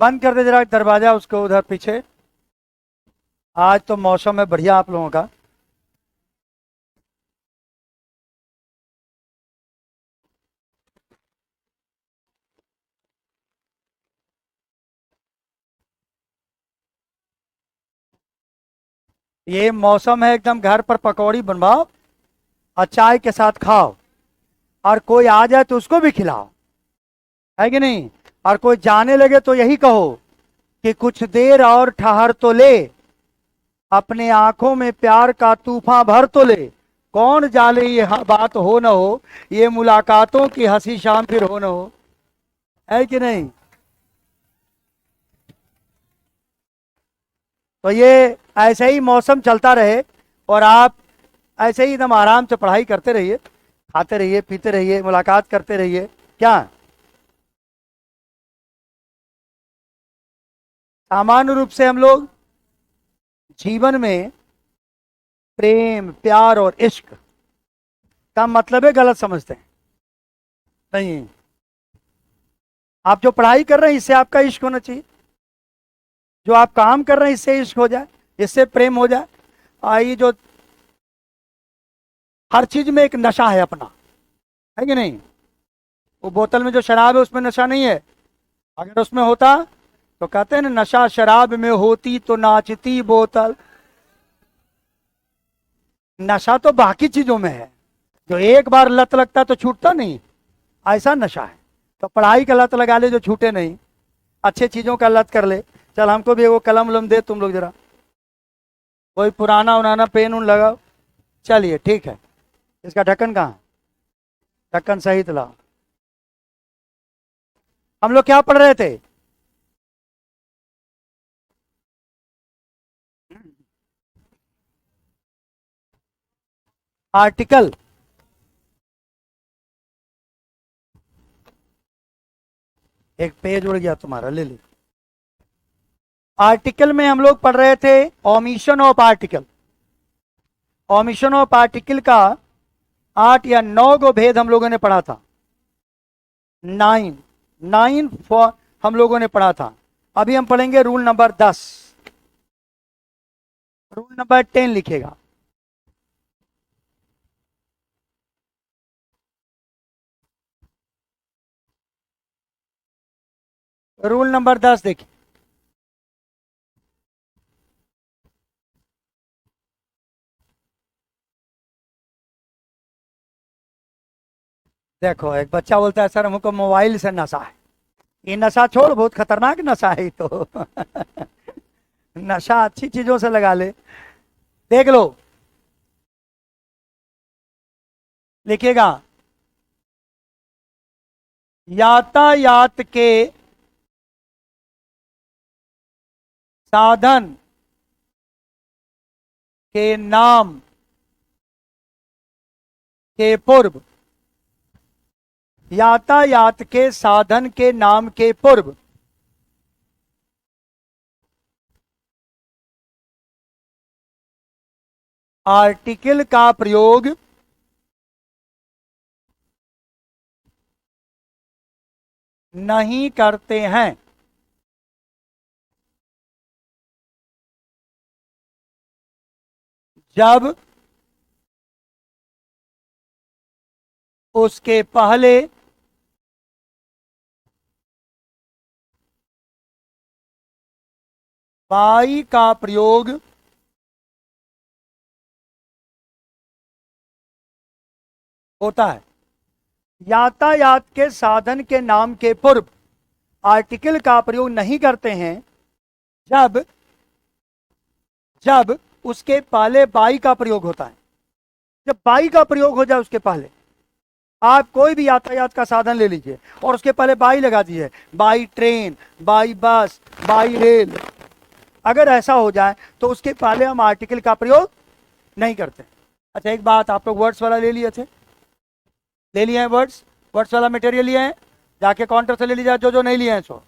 बंद कर दे जरा दरवाजा उसको उधर पीछे। आज तो मौसम है बढ़िया आप लोगों का। ये मौसम है एकदम, घर पर पकौड़ी बनवाओ और चाय के साथ खाओ, और कोई आ जाए तो उसको भी खिलाओ, है कि नहीं। और कोई जाने लगे तो यही कहो कि कुछ देर और ठहर तो ले, अपने आंखों में प्यार का तूफान भर तो ले। कौन जाने ये बात हो न हो, ये मुलाकातों की हंसी शाम फिर हो न हो, है कि नहीं। तो ये ऐसे ही मौसम चलता रहे, और आप ऐसे ही एकदम आराम से पढ़ाई करते रहिए, खाते रहिए, पीते रहिए, मुलाकात करते रहिए। क्या सामान्य रूप से हम लोग जीवन में प्रेम, प्यार और इश्क का मतलब है गलत समझते हैं। नहीं, आप जो पढ़ाई कर रहे हैं इससे आपका इश्क होना चाहिए, जो आप काम कर रहे हैं इससे इश्क हो जाए, इससे प्रेम हो जाए। ये जो हर चीज में एक नशा है अपना, है कि नहीं। वो बोतल में जो शराब है उसमें नशा नहीं है। अगर उसमें होता तो कहते हैं ना, नशा शराब में होती तो नाचती बोतल। नशा तो बाकी चीजों में है, जो एक बार लत लगता है तो छूटता नहीं, ऐसा नशा है। तो पढ़ाई का लत लगा ले जो छूटे नहीं, अच्छे चीजों का लत कर ले। चल हमको भी वो कलम उलम दे तुम लोग जरा, कोई पुराना उनाना पेन उन लगाओ। चलिए ठीक है, इसका ढक्कन कहाँ है? ढक्कन सहित लाओ। हम लोग क्या पढ़ रहे थे? आर्टिकल। एक पेज उड़ गया तुम्हारा, ले ली। आर्टिकल में हम लोग पढ़ रहे थे omission of article. Omission of article का 8 या 9 गो भेद हम लोगों ने पढ़ा था। 9 9 फॉर हम लोगों ने पढ़ा था। अभी हम पढ़ेंगे रूल नंबर 10। रूल नंबर 10 लिखेगा। रूल नंबर 10 देखिए। देखो एक बच्चा बोलता है सर हमको मोबाइल से नशा है। ये नशा छोड़, बहुत खतरनाक नशा है ये तो। नशा अच्छी चीजों से लगा ले। देख लो, लिखिएगा, यातायात के साधन के नाम के पूर्व, यातायात के साधन के नाम के पूर्व आर्टिकल का प्रयोग नहीं करते हैं। जब उसके पहले बाई का प्रयोग होता है। यातायात के साधन के नाम के पूर्व आर्टिकल का प्रयोग नहीं करते हैं जब जब उसके पहले बाई का प्रयोग होता है। जब बाई का प्रयोग हो जाए उसके पहले, आप कोई भी यातायात का साधन ले लीजिए और उसके पहले बाई लगा दीजिए, by train, by bus, by rail. अगर ऐसा हो जाए तो उसके पहले हम आर्टिकल का प्रयोग नहीं करते। अच्छा एक बात, आप लोग वर्ड्स वाला ले लिए थे? ले लिए हैं वर्ड्स? वर्ड्स वाला मटेरियल लिए हैं? जाके काउंटर से ले लीजिए, जो जो नहीं लिए हैं सो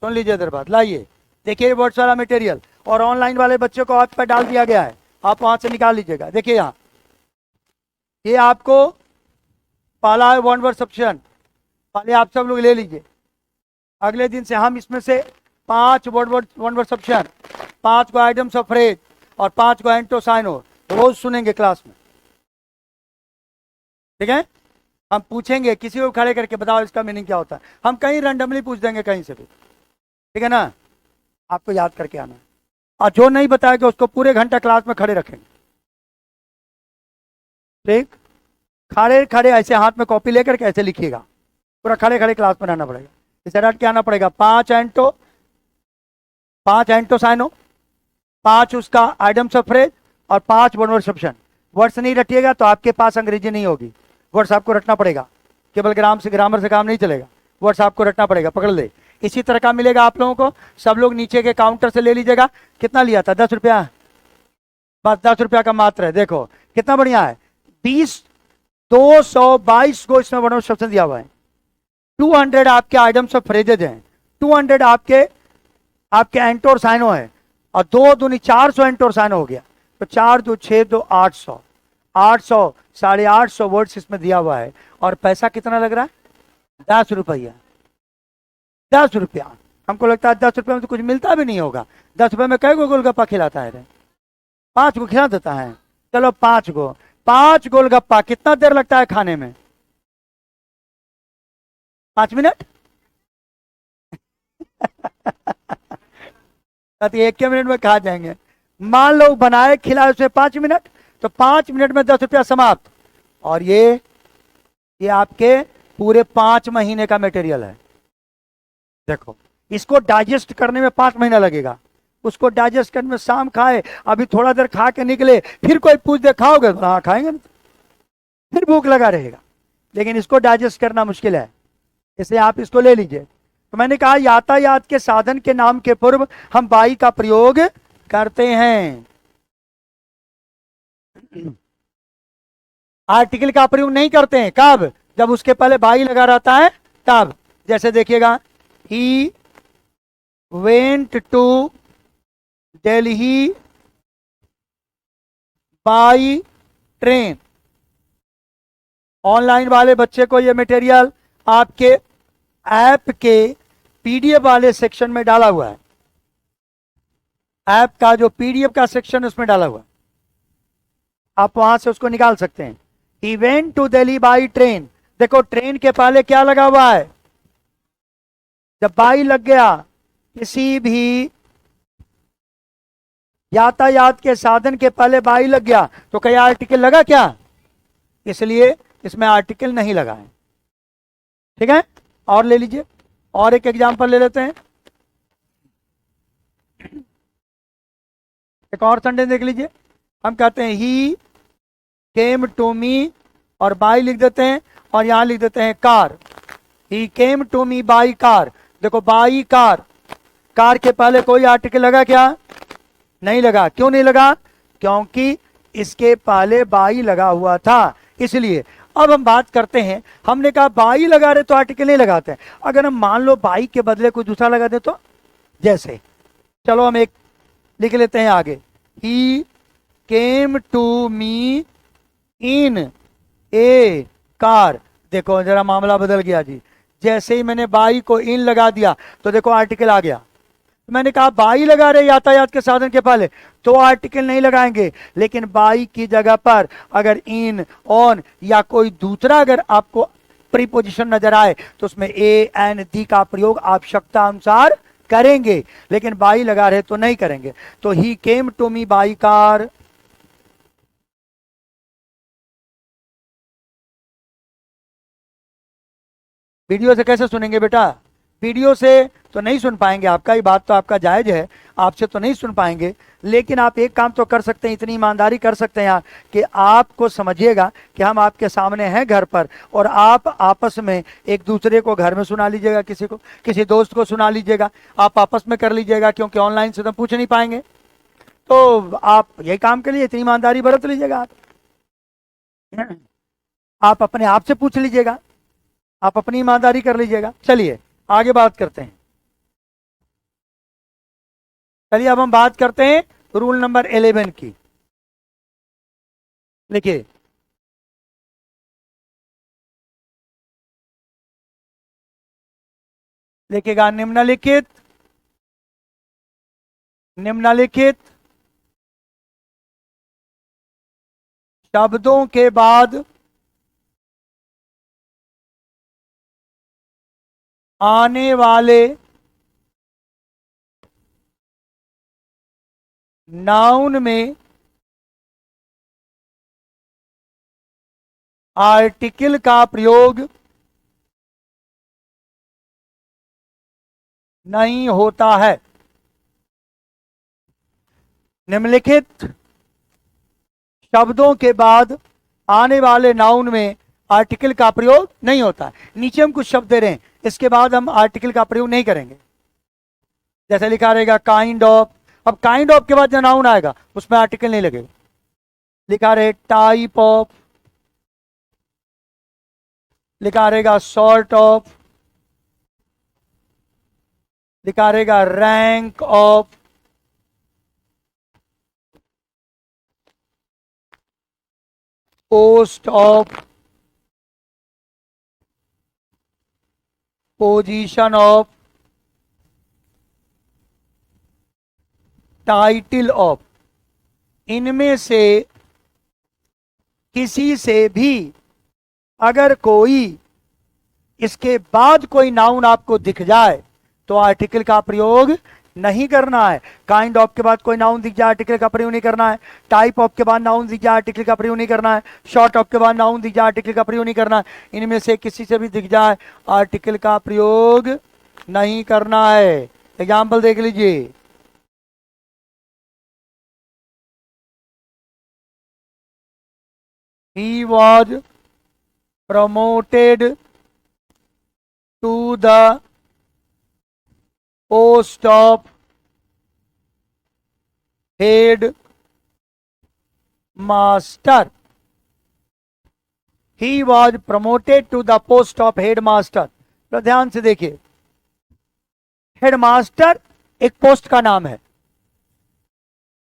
सुन लीजिए इधर बात। लाइए देखिए वर्ड्स वाला मटेरियल, और ऑनलाइन वाले बच्चों को आप पर डाल दिया गया है, आप वहां से निकाल लीजिएगा। देखिए यहाँ ये आपको पहला है वन वर्ड सब्स्टिट्यूशन, पहले आप सब लोग ले लीजिए। अगले दिन से हम इसमें से 5 वन वर्ड सब्स्टिट्यूशन, 5 को आइटम्स ऑफ फ्रेज और 5 को एंटोसाइनो रोज सुनेंगे क्लास में, ठीक है। हम पूछेंगे, किसी को खड़े करके बताओ इसका मीनिंग क्या होता है, हम कहीं रैंडमली पूछ देंगे कहीं से भी, ठीक है ना। आपको याद करके आना है, और जो नहीं बताएगा उसको पूरे घंटा क्लास में खड़े रखेंगे, ठीक। खड़े खड़े ऐसे हाथ में कॉपी लेकर के ऐसे लिखिएगा, पूरा खड़े खड़े क्लास में रहना पड़ेगा। इसे रट के आना पड़ेगा, 5 एंटोसाइनो, 5 उसका आइटम्स ऑफ फ्रेज और 5 वन वर्ड सब्स्टिट्यूशन। वर्ड्स नहीं रटिएगा तो आपके पास अंग्रेजी नहीं होगी, वर्ड्स आपको रटना पड़ेगा, केवल ग्रामर से काम नहीं चलेगा, वर्ड्स आपको रटना पड़ेगा, पकड़ ले। इसी तरह का मिलेगा आप लोगों को, सब लोग नीचे के काउंटर से ले लीजिएगा। कितना लिया था? 10 रुपया, बस 10 रुपया का मात्र है। देखो कितना बढ़िया है, 222 को इसमें वन वर्ड सब्स्टिट्यूशन दिया हुआ है, 200 आपके आइटम्स ऑफ फ्रेजेज हैं, 200 आपके एंटोसाइनो है, और 2 दूनी 400 एंटोसाइनो हो गया, तो 4 2 6 2 800, 800 वर्ड्स इसमें दिया हुआ है। और पैसा कितना लग रहा है? 10 रुपया, 10 रुपया। हमको लगता है 10 रुपये में तो कुछ मिलता भी नहीं होगा। 10 रुपये में कई गो गोलगप्पा खिलाता है रे? 5 को खिला देता है। चलो 5 गोलगप्पा कितना देर लगता है खाने में? 5 मिनट। तो 1 मिनट में खा जाएंगे। मान लो बनाए खिलाए उसमें 5 मिनट, तो 5 मिनट में 10 रुपया समाप्त। और ये आपके पूरे 5 महीने का मटेरियल है। देखो इसको डाइजेस्ट करने में 5 महीना लगेगा, उसको डाइजेस्ट करने में शाम खाए, अभी थोड़ा देर खा के निकले, फिर कोई पूछ दे खाओगे? तो हाँ खाएंगे, फिर भूख लगा रहेगा, लेकिन इसको डाइजेस्ट करना मुश्किल है, इसलिए आप इसको ले लीजिए। तो मैंने कहा यातायात के साधन के नाम के पूर्व हम बाई का प्रयोग करते हैं, आर्टिकल का प्रयोग नहीं करते हैं। कब? जब उसके पहले बाई लगा रहता है तब। जैसे देखिएगा, he went to Delhi by train. Online वाले बच्चे को ये मटेरियल आपके ऐप के पीडीएफ वाले सेक्शन में डाला हुआ है, ऐप का जो पीडीएफ का सेक्शन उसमें डाला हुआ है, आप वहां से उसको निकाल सकते हैं। He went to Delhi by train. देखो ट्रेन के पहले क्या लगा हुआ है? जब बाई लग गया किसी भी यातायात के साधन के पहले बाई लग गया तो क्या आर्टिकल लगा क्या? इसलिए इसमें आर्टिकल नहीं लगा है, ठीक है। और ले लीजिए, और एक एग्जांपल ले लेते हैं, एक और सेंटेंस देख लीजिए। हम कहते हैं ही केम टू मी, और बाई लिख देते हैं, और यहां लिख देते हैं car. He came to me by car. देखो बाई कार, कार के पहले कोई आर्टिकल लगा क्या? नहीं लगा। क्यों नहीं लगा? क्योंकि इसके पहले बाई लगा हुआ था, इसलिए। अब हम बात करते हैं, हमने कहा बाई लगा रहे तो आर्टिकल नहीं लगाते हैं। अगर हम मान लो बाई के बदले कोई दूसरा लगा दे तो, जैसे चलो हम एक लिख लेते हैं आगे, ही came to me in A car. देखो जरा मामला बदल गया जी, जैसे ही मैंने बाई को इन लगा दिया तो देखो आर्टिकल आ गया। मैंने कहा बाई लगा रहे यातायात के साधन के पहले तो आर्टिकल नहीं लगाएंगे, लेकिन बाई की जगह पर अगर इन, ऑन या कोई दूसरा अगर आपको प्रीपोजिशन नजर आए तो उसमें ए एन दी का प्रयोग आवश्यकता अनुसार करेंगे, लेकिन बाई लगा रहे तो नहीं करेंगे। तो he came to me by car. Video से कैसे सुनेंगे बेटा? वीडियो से तो नहीं सुन पाएंगे, आपका ही बात तो आपका जायज है, आपसे तो नहीं सुन पाएंगे। लेकिन आप एक काम तो कर सकते हैं, इतनी ईमानदारी कर सकते हैं कि आपको समझिएगा कि हम आपके सामने हैं घर पर, और आप आपस में एक दूसरे को घर में सुना लीजिएगा, किसी को, किसी दोस्त को सुना लीजिएगा, आप आपस में कर लीजिएगा, क्योंकि ऑनलाइन से तो पूछ नहीं पाएंगे। तो आप यही काम के लिए इतनी ईमानदारी बरत लीजिएगा। आप अपने आप से पूछ लीजिएगा, आप अपनी ईमानदारी कर लीजिएगा। चलिए आगे बात करते हैं। चलिए अब हम बात करते हैं रूल नंबर 11 की। देखिए लिखेगा निम्नलिखित निम्नलिखित शब्दों के बाद आने वाले नाउन में आर्टिकल का प्रयोग नहीं होता है। निम्नलिखित शब्दों के बाद आने वाले नाउन में आर्टिकल का प्रयोग नहीं होता है। नीचे हम कुछ शब्द दे रहे हैं, इसके बाद हम आर्टिकल का प्रयोग नहीं करेंगे। जैसे लिखा रहेगा काइंड ऑफ, अब काइंड ऑफ के बाद जो नाउन आएगा उसमें आर्टिकल नहीं लगेगा। लिखा रहे टाइप ऑफ, लिखा रहेगा सॉर्ट ऑफ, लिखा रहेगा rank of, post of, position of, title of. इनमें से किसी से भी अगर कोई इसके बाद कोई नाउन आपको दिख जाए तो आर्टिकल का प्रयोग नहीं करना है। काइंड ऑफ के बाद कोई नाउन दिख जाए आर्टिकल का प्रयोग नहीं करना है। टाइप ऑफ के बाद नाउन दिख जाए आर्टिकल का प्रयोग नहीं करना है। शॉर्ट ऑफ के बाद नाउन दिख जाए आर्टिकल का प्रयोग नहीं करना है। इनमें से किसी से भी दिख जाए आर्टिकल का प्रयोग नहीं करना है। एग्जाम्पल देख लीजिए, he was promoted to the post of head master. He was promoted to the post of headmaster. तो ध्यान से देखिए, हेडमास्टर एक पोस्ट का नाम है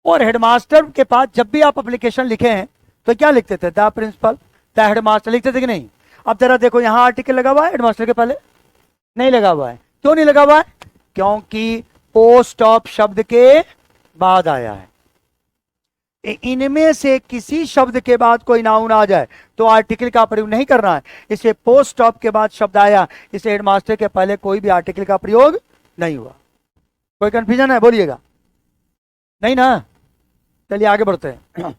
और हेडमास्टर के पास जब भी आप एप्लीकेशन लिखे हैं तो क्या लिखते थे? द प्रिंसिपल, द हेडमास्टर लिखते थे कि नहीं? अब जरा देखो यहां आर्टिकल लगा हुआ है हेडमास्टर के पहले? नहीं लगा हुआ है। क्यों नहीं लगा हुआ है? क्योंकि पोस्ट ऑफ शब्द के बाद आया है। इनमें से किसी शब्द के बाद कोई नाउन आ जाए तो आर्टिकल का प्रयोग नहीं करना है। इसे पोस्ट ऑफ के बाद शब्द आया, इसे हेडमास्टर के पहले कोई भी आर्टिकल का प्रयोग नहीं हुआ। कोई कंफ्यूजन है? बोलिएगा। नहीं ना? चलिए आगे बढ़ते हैं।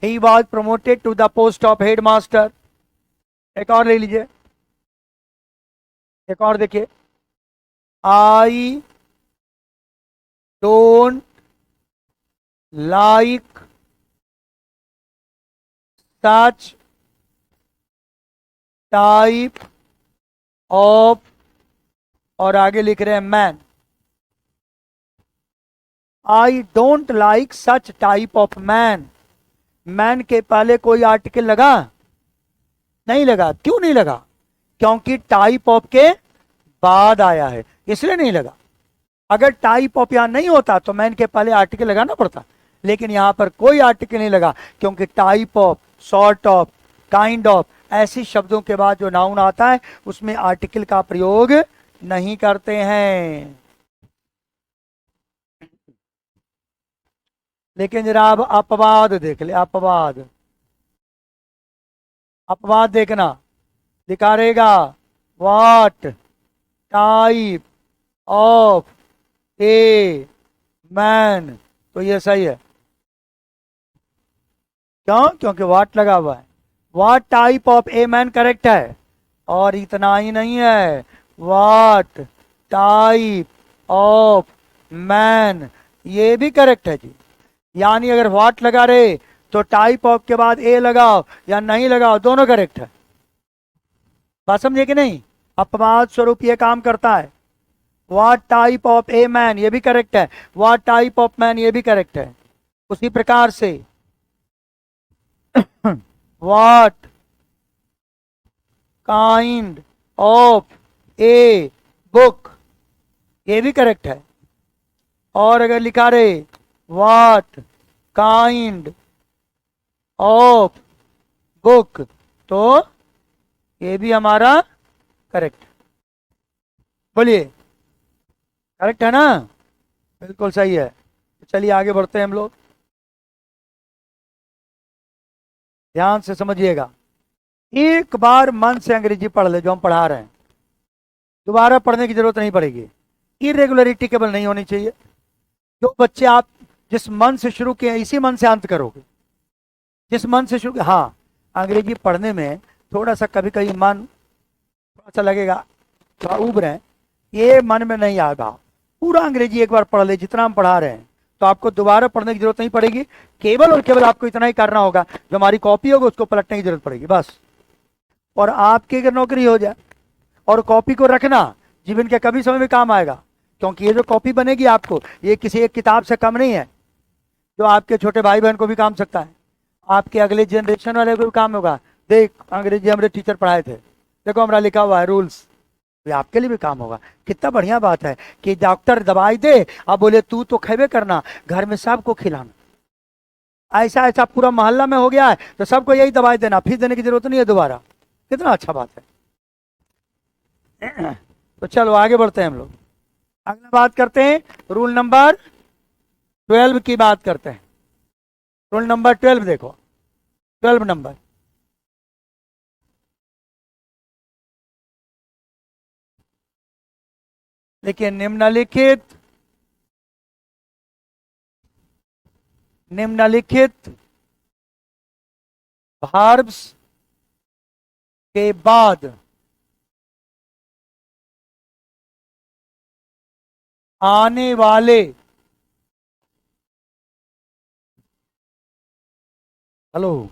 He was promoted to the post of headmaster. एक और ले लीजिए, एक और देखिए, I don't like such type of, और आगे लिख रहे हैं man. I don't like such type of man. Man के पहले कोई आर्टिकल लगा? नहीं लगा। क्यों नहीं लगा? क्योंकि टाइप ऑफ के बाद आया है, इसलिए नहीं लगा। अगर टाइप ऑफ यहां नहीं होता तो मैन के पहले आर्टिकल लगाना पड़ता, लेकिन यहां पर कोई आर्टिकल नहीं लगा क्योंकि type of, sort of, kind of ऐसे शब्दों के बाद जो नाउन आता है उसमें आर्टिकल का प्रयोग नहीं करते हैं। लेकिन जरा अब अपवाद देख ले, अपवाद, अपवाद देखना। लिखा रहेगा what type of a man, तो ये सही है। क्यों? क्योंकि व्हाट लगा हुआ है। What type of a man correct है, और इतना ही नहीं है, व्हाट टाइप ऑफ मैन ये भी करेक्ट है जी। यानी अगर व्हाट लगा रहे तो टाइप ऑफ के बाद ए लगाओ या नहीं लगाओ, दोनों करेक्ट है। बात समझे कि नहीं? अपवाद स्वरूप ये काम करता है। What type of a man ये भी करेक्ट है, व्हाट टाइप ऑफ मैन ये भी करेक्ट है। उसी प्रकार से what kind of a book ये भी करेक्ट है। और अगर लिखा रहे व्हाट काइंड ऑफ बुक तो ये भी हमारा करेक्ट। बोलिए, करेक्ट है ना? बिल्कुल सही है। चलिए आगे बढ़ते हैं हम लोग, ध्यान से समझिएगा। एक बार मन से अंग्रेजी पढ़ ले जो हम पढ़ा रहे हैं, दोबारा पढ़ने की जरूरत नहीं पड़ेगी। इरेगुलरिटी केवल नहीं होनी चाहिए। जो बच्चे आप जिस मन से शुरू किए इसी मन से अंत करोगे। जिस मन से शुरू, हाँ, अंग्रेजी पढ़ने में थोड़ा सा कभी कभी मन थोड़ा सा लगेगा, थोड़ा उब रहे हैं, ये मन में नहीं आएगा। पूरा अंग्रेजी एक बार पढ़ ले जितना हम पढ़ा रहे हैं, तो आपको दोबारा पढ़ने की जरूरत नहीं पड़ेगी। केवल और केवल आपको इतना ही करना होगा, जो हमारी कॉपी होगी उसको पलटने की जरूरत पड़ेगी बस। और आपकी अगर नौकरी हो जाए, और कॉपी को रखना जीवन के कभी समय में काम आएगा, क्योंकि ये जो कॉपी बनेगी आपको, ये किसी एक किताब से कम नहीं है, जो आपके छोटे भाई बहन को भी काम सकता है, आपके अगले जनरेशन वाले को भी काम होगा। देख, अंग्रेजी हमारे टीचर पढ़ाए थे, देखो हमारा लिखा हुआ है रूल्स, ये आपके लिए भी काम होगा। कितना बढ़िया बात है कि डॉक्टर दवाई दे, अब बोले तू तो खेबे करना, घर में सबको खिलाना। ऐसा ऐसा पूरा मोहल्ला में हो गया है, तो सबको यही दवाई देना, फीस देने की जरूरत नहीं है दोबारा। कितना अच्छा बात है। तो चलो आगे बढ़ते हैं हम लोग, अगला बात करते हैं रूल नंबर 12 की बात करते हैं। रूल नंबर 12 देखो, 12 नंबर, देखिए, निम्नलिखित भार्ब्स के बाद आने वाले, हेलो,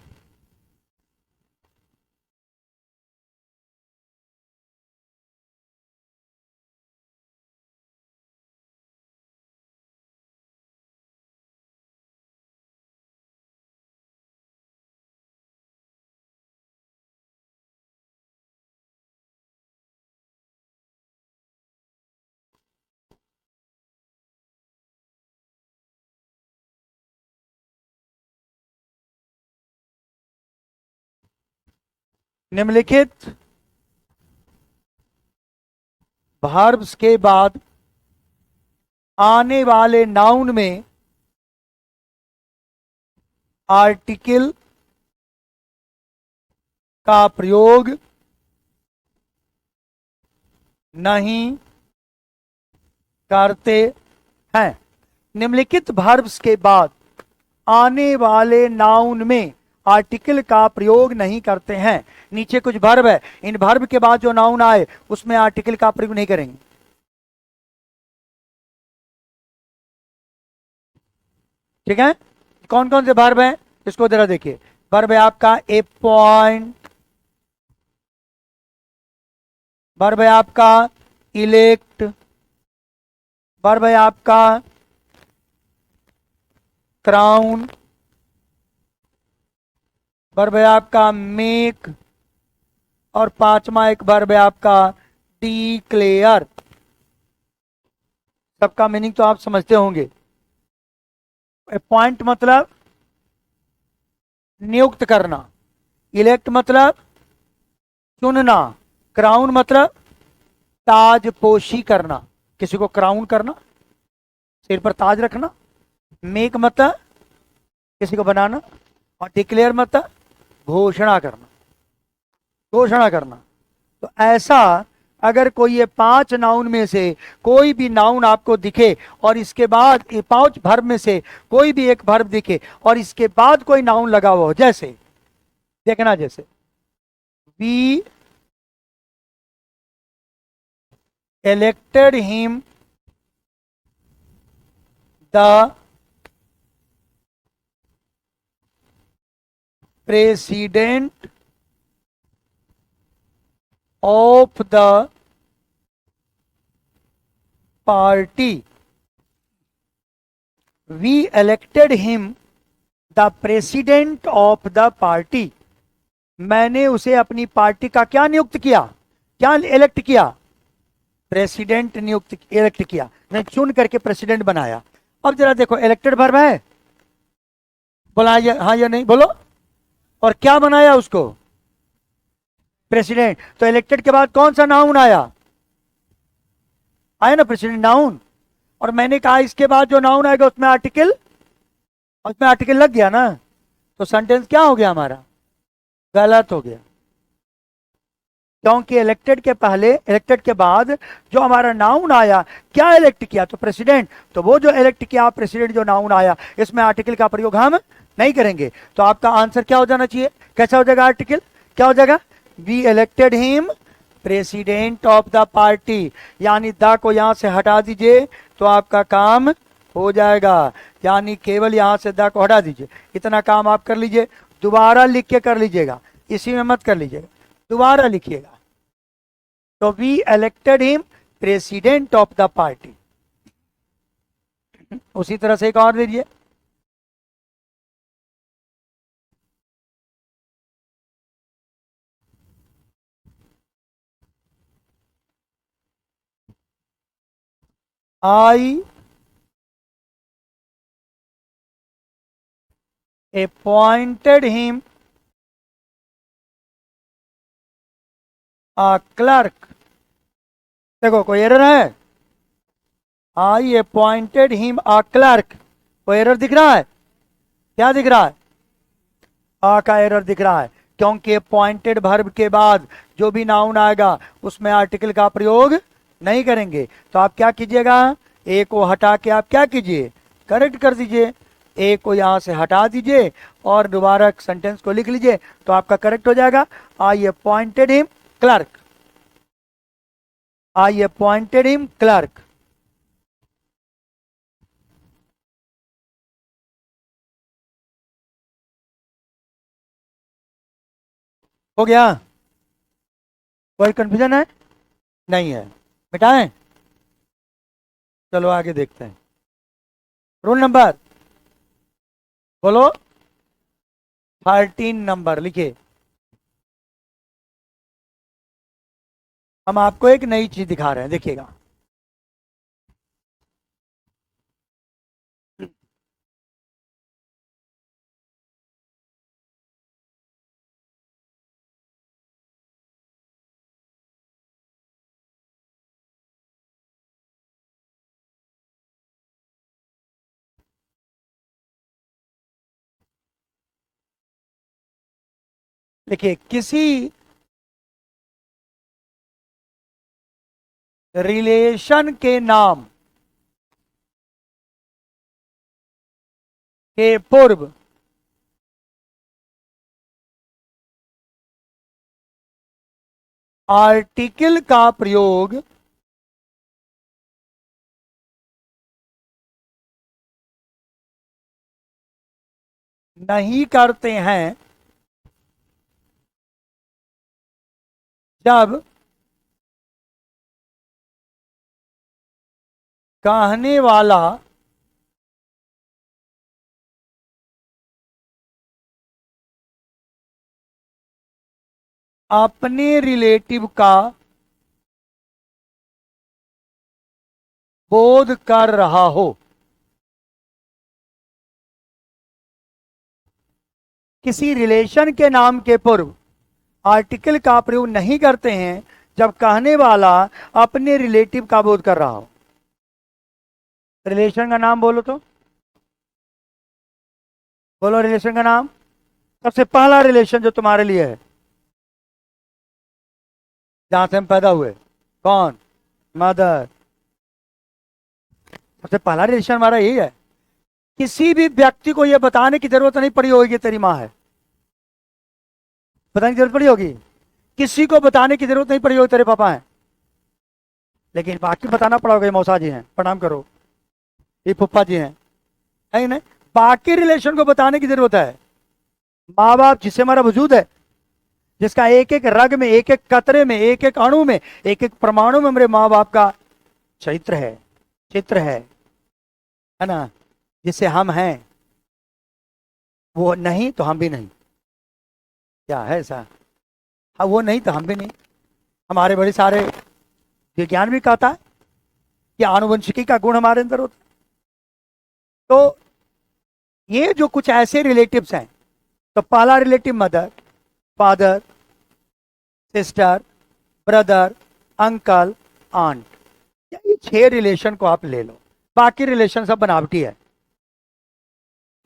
निम्नलिखित भार्ब्स के बाद आने वाले नाउन में आर्टिकल का प्रयोग नहीं करते हैं। निम्नलिखित भार्ब्स के बाद आने वाले नाउन में आर्टिकल का प्रयोग नहीं करते हैं। नीचे कुछ वर्ब है, इन वर्ब के बाद जो नाउन आए उसमें आर्टिकल का प्रयोग नहीं करेंगे। ठीक है, कौन कौन से वर्ब हैं इसको जरा देखिए। वर्ब है आपका ए पॉइंट, वर्ब है आपका इलेक्ट, वर्ब है आपका क्राउन, वर्ब है आपका मेक, और पांचवा एक वर्ब है आपका डिक्लेयर। सबका मीनिंग तो आप समझते होंगे। अपॉइंट मतलब नियुक्त करना, इलेक्ट मतलब चुनना, क्राउन मतलब ताजपोशी करना, किसी को क्राउन करना, सिर पर ताज रखना। मेक मतलब किसी को बनाना, और डिक्लेयर मतलब घोषणा करना, घोषणा करना। तो ऐसा अगर कोई ये 5 नाउन में से कोई भी नाउन आपको दिखे, और इसके बाद ये 5 वर्ब में से कोई भी एक वर्ब दिखे, और इसके बाद कोई नाउन लगा हुआ हो, जैसे देखना, जैसे we elected him the president of the party. We elected him the president of the party. मैंने उसे अपनी पार्टी का क्या नियुक्त किया, क्या इलेक्ट किया, प्रेसिडेंट नियुक्त, इलेक्ट किया, मैं चुन करके प्रेसिडेंट बनाया। अब जरा देखो, इलेक्टेड वर्ब है, बोला हाँ या नहीं, बोलो। और क्या बनाया उसको, प्रेसिडेंट। तो इलेक्टेड के बाद कौन सा नाउन आया? आया ना प्रेसिडेंट नाउन। और मैंने कहा इसके बाद जो नाउन आएगा उसमें आर्टिकल, उसमें आर्टिकल लग गया ना, तो सेंटेंस क्या हो गया हमारा? गलत हो गया। क्योंकि इलेक्टेड के पहले, इलेक्टेड के बाद जो हमारा नाउन आया, क्या इलेक्ट किया? तो प्रेसिडेंट। तो वो जो इलेक्ट किया प्रेसिडेंट जो नाउन आया, इसमें आर्टिकल का प्रयोग हम नहीं करेंगे। तो आपका आंसर क्या हो जाना चाहिए? कैसा हो जाएगा आर्टिकल? क्या हो जाएगा? We elected him president of the party, यानी द को यहां से हटा दीजिए तो आपका काम हो जाएगा। यानी केवल यहां से द को हटा दीजिए, इतना काम आप कर लीजिए। दोबारा लिख के कर लीजिएगा, इसी में मत कर लीजिएगा, दोबारा लिखिएगा। तो we elected him president of the party. उसी तरह से एक और दीजिए। I appointed him a clerk। देखो कोई एरर है? I appointed him a clerk, कोई एरर दिख रहा है? क्या दिख रहा है? आ का एरर दिख रहा है, क्योंकि अपॉइंटेड वर्ब के बाद जो भी नाउन आएगा उसमें आर्टिकल का प्रयोग नहीं करेंगे। तो आप क्या कीजिएगा? ए को हटा के आप क्या कीजिए? करेक्ट कर दीजिए। ए को यहां से हटा दीजिए और दोबारा सेंटेंस को लिख लीजिए तो आपका करेक्ट हो जाएगा। आई अपॉइंटेड हिम क्लर्क, आई अपॉइंटेड हिम क्लर्क। हो गया? कोई कंफ्यूजन है? नहीं है? मिटाएं? चलो आगे देखते हैं। रूल नंबर बोलो। 13 नंबर लिखिए। हम आपको एक नई चीज दिखा रहे हैं, देखिएगा। देखिए, किसी रिलेशन के नाम के पूर्व आर्टिकल का प्रयोग नहीं करते हैं जब कहने वाला अपने रिलेटिव का बोध कर रहा हो। किसी रिलेशन के नाम के पूर्व आर्टिकल का प्रयोग नहीं करते हैं जब कहने वाला अपने रिलेटिव का बोध कर रहा हो। रिलेशन का नाम बोलो तो, बोलो रिलेशन का नाम। सबसे पहला रिलेशन जो तुम्हारे लिए है, जहां से हम पैदा हुए, कौन? मदर। सबसे पहला रिलेशन हमारा यही है। किसी भी व्यक्ति को यह बताने की जरूरत नहीं पड़ी होगी तेरी माँ है, बताने की जरूरत पड़ी होगी? किसी को बताने की जरूरत नहीं पड़ी होगी तेरे पापा हैं, लेकिन बाकी बताना पड़ा होगा, ये मौसा जी हैं, प्रणाम करो, ये फुप्पा जी हैं, है नहीं? बाकी रिलेशन को बताने की जरूरत है। माँ बाप जिससे हमारा वजूद है, जिसका एक एक रग में, एक एक कतरे में, एक एक अणु में, एक एक परमाणु में हमारे माँ बाप का चरित्र है, चित्र है ना? जिससे हम हैं, वो नहीं तो हम भी नहीं। क्या है ऐसा? हाँ, वो नहीं तो हम भी नहीं। हमारे बड़े सारे विज्ञान भी कहता है कि आनुवंशिकी का गुण हमारे अंदर होता है। तो ये जो कुछ ऐसे रिलेटिव्स हैं, तो पहला relative mother, father, sister, brother, uncle, aunt. ये 6 रिलेशन को आप ले लो, बाकी रिलेशन सब बनावटी है।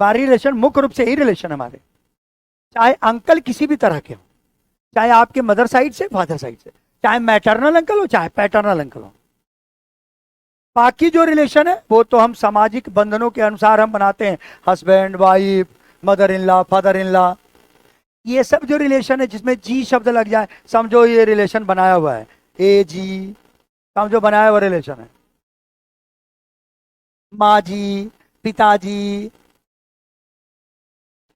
बाकी रिलेशन मुख्य रूप से ही रिलेशन हमारे, चाहे अंकल किसी भी तरह के हो, चाहे आपके मदर साइड से, फादर साइड से, चाहे मैटरनल अंकल हो चाहे पैटर्नल अंकल हो। बाकी जो रिलेशन है वो तो हम सामाजिक बंधनों के अनुसार हम बनाते हैं, husband wife, mother in law, father in law. ये सब जो रिलेशन है जिसमें जी शब्द लग जाए, समझो ये रिलेशन बनाया हुआ है, ए जी, समझो बनाया हुआ रिलेशन है। माँ जी, पिताजी।